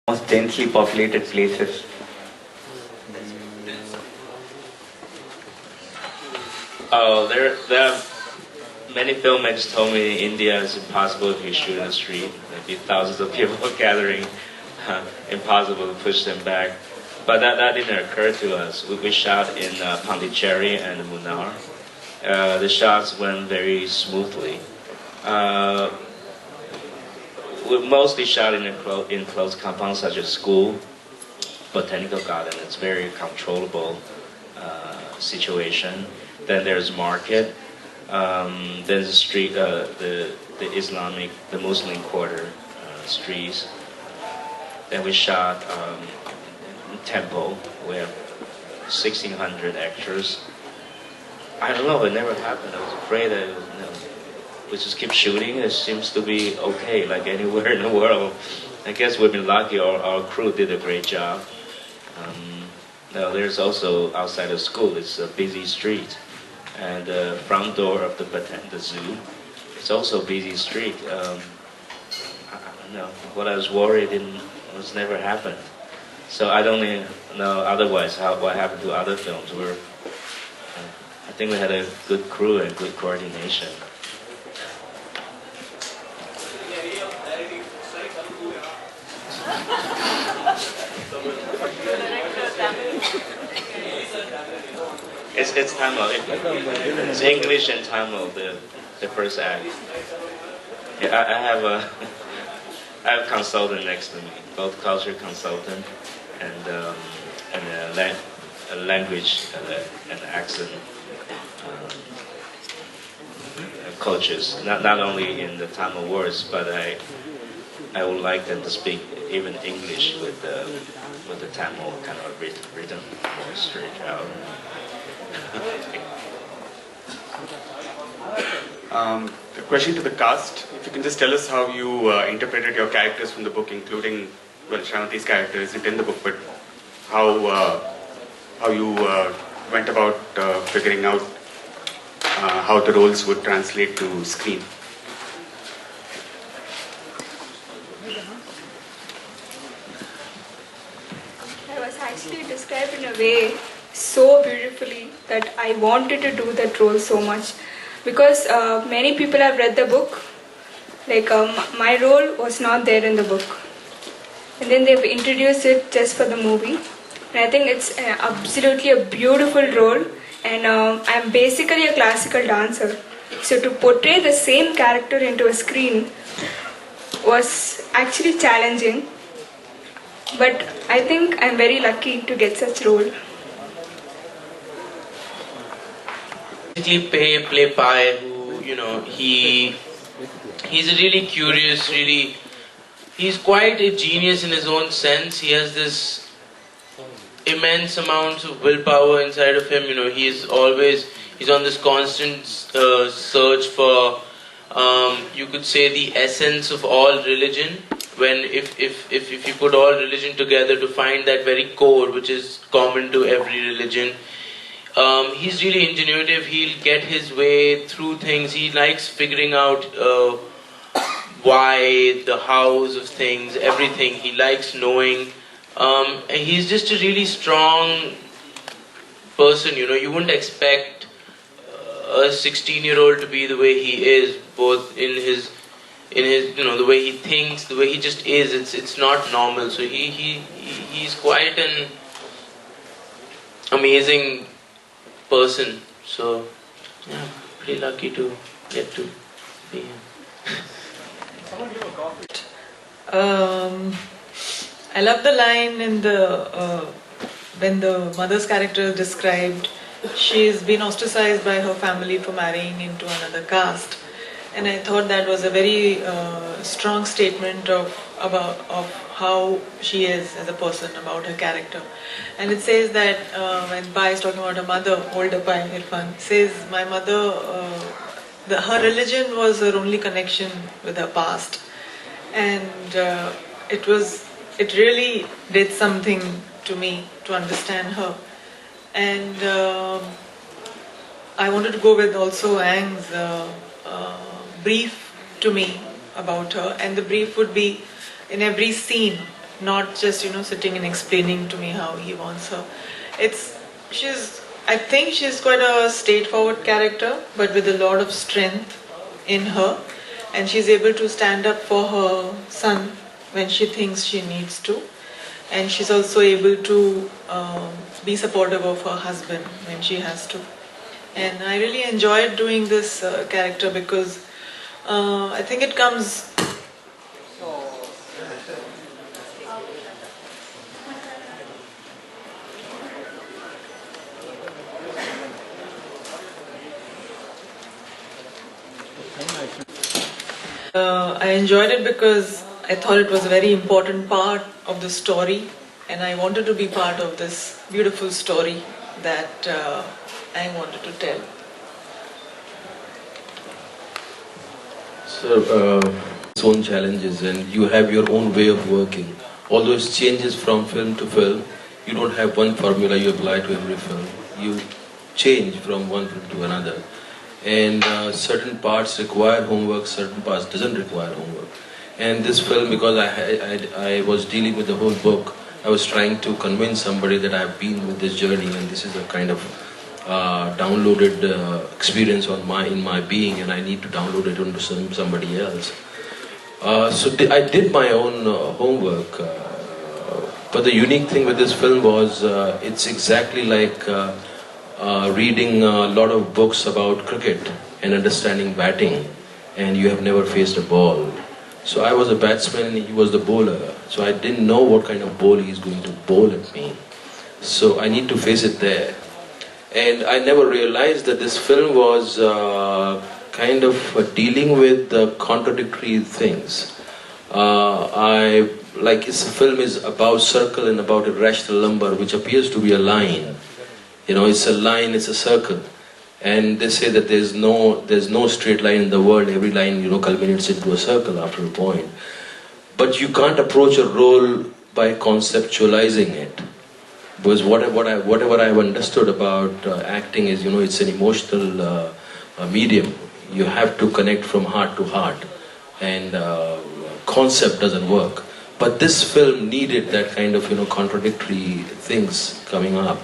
most densely populated places. Oh, there are many filmmakers told me India is impossible if you shoot in the street. There'd be thousands of people gathering. Impossible to push them back. But that didn't occur to us. We shot in Pondicherry and Munnar. The shots went very smoothly. Uh, we mostly shot in enclosed compounds such as school, botanical garden. It's very controllable situation. Then there's market. Then the street, the Islamic, the Muslim quarter streets. Then we shot temple. We have 1,600 actors. I don't know. It never happened. I was afraid that we just keep shooting. It seems to be okay, like anywhere in the world. I guess we've been lucky. Our crew did a great job. Now there's also outside of school. It's a busy street, and the front door of the zoo. It's also a busy street. I don't know. What I was worried was never happened. So I don't even know otherwise what happened to other films. I think we had a good crew and good coordination. It's Tamil. It's English and Tamil. The first act. Yeah, I have a consultant next to me, both culture consultant and a language and accent coaches. Not only in the Tamil words, but I would like them to speak even English with the Tamil kind of written more straight out. A question to the cast. If you can just tell us how you interpreted your characters from the book, including, well, Shravanti's character isn't in the book, but how you went about figuring out how the roles would translate to screen. I was actually described in a way so beautifully that I wanted to do that role so much, because many people have read the book. Like my role was not there in the book, and then they've introduced it just for the movie. And I think it's absolutely a beautiful role. And I'm basically a classical dancer, so to portray the same character into a screen was actually challenging. But I think I'm very lucky to get such role. Basically, play Pai, who he's a really curious, he's quite a genius in his own sense. He has this immense amounts of willpower inside of him. He's on this constant search for, you could say, the essence of all religion. When if you put all religion together to find that very core which is common to every religion, he's really ingenuitive. He'll get his way through things. He likes figuring out why, the hows of things, everything. He likes knowing. And he's just a really strong person. You wouldn't expect a 16-year-old to be the way he is, both in his the way he thinks, the way he just is. It's not normal. So he's quite an amazing person. So yeah, pretty lucky to get to be him. I love the line in the when the mother's character is described. She's been ostracized by her family for marrying into another caste, and I thought that was a very strong statement of how she is as a person, about her character. And it says that when Pai is talking about her mother, older Pai, Irfan, says, my mother, her religion was her only connection with her past, and it really did something to me to understand her. And I wanted to go with also Ang's brief to me about her, and the brief would be in every scene not just sitting and explaining to me how he wants her. I think she's quite a straightforward character, but with a lot of strength in her, and she's able to stand up for her son when she thinks she needs to, and she's also able to be supportive of her husband when she has to. And I really enjoyed doing this character because I think it comes. I enjoyed it because I thought it was a very important part of the story, and I wanted to be part of this beautiful story that I wanted to tell. So, its own challenges, and you have your own way of working. Although it changes from film to film, you don't have one formula you apply to every film. You change from one film to another. And certain parts require homework, certain parts doesn't require homework. And this film, because I was dealing with the whole book, I was trying to convince somebody that I've been with this journey, and this is a kind of downloaded experience in my being, and I need to download it onto somebody else. I did my own homework, but the unique thing with this film was it's exactly like reading a lot of books about cricket and understanding batting, and you have never faced a ball. So I was a batsman and he was the bowler, so I didn't know what kind of ball he's going to bowl at me. So I need to face it there. And I never realized that this film was kind of dealing with contradictory things. This film is about circle and about irrational number, which appears to be a line. It's a line, it's a circle. And they say that there's no straight line in the world. Every line, culminates into a circle after a point. But you can't approach a role by conceptualizing it. Because whatever I've understood about acting is, it's an emotional medium. You have to connect from heart to heart, and concept doesn't work. But this film needed that kind of, contradictory things coming up,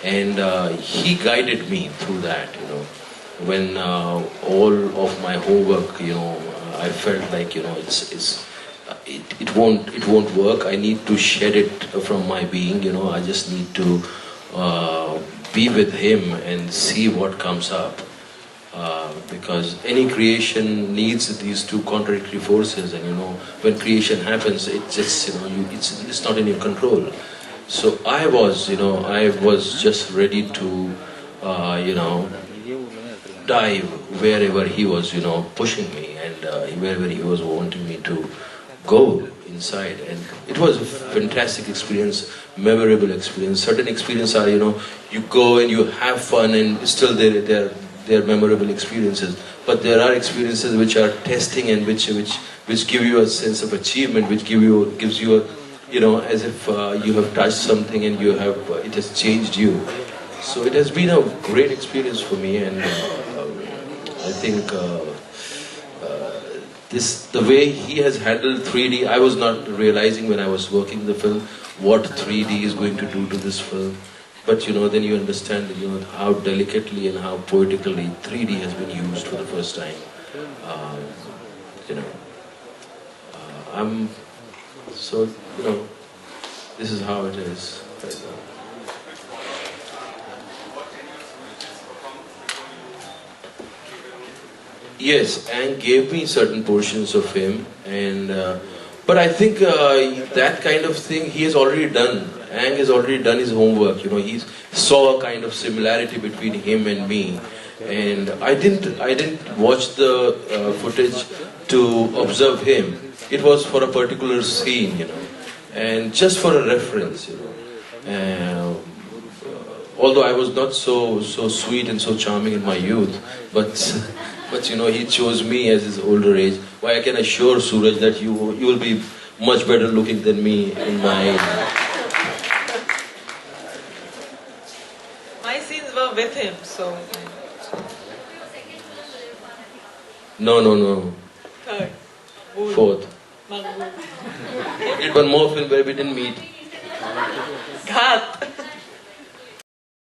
and he guided me through that. When all of my homework, I felt like, it won't work. I need to shed it from my being. I just need to be with him and see what comes up. Because any creation needs these two contradictory forces, and when creation happens, it's just it's not in your control. So I was just ready to dive wherever he was pushing me, and wherever he was wanting me to go inside. And it was a fantastic experience, memorable experience. Certain experiences are, you go and you have fun, and still they're memorable experiences. But there are experiences which are testing, and which give you a sense of achievement, which gives you a, as if you have touched something and it has changed you. So it has been a great experience for me, and I think the way he has handled 3D, I was not realizing when I was working the film what 3D is going to do to this film. But then you understand how delicately and how poetically 3D has been used for the first time. This is how it is right now. Yes, Ang gave me certain portions of him, and but I think that kind of thing he has already done. Ang has already done his homework. He saw a kind of similarity between him and me, and I didn't watch the footage to observe him. It was for a particular scene, and just for a reference, although I was not so sweet and so charming in my youth, but he chose me as his older age. Why, I can assure Suraj that you will be much better looking than me in my age. My scenes were with him, so. No. Third. Fourth. We did one more film where we didn't meet. Ghat.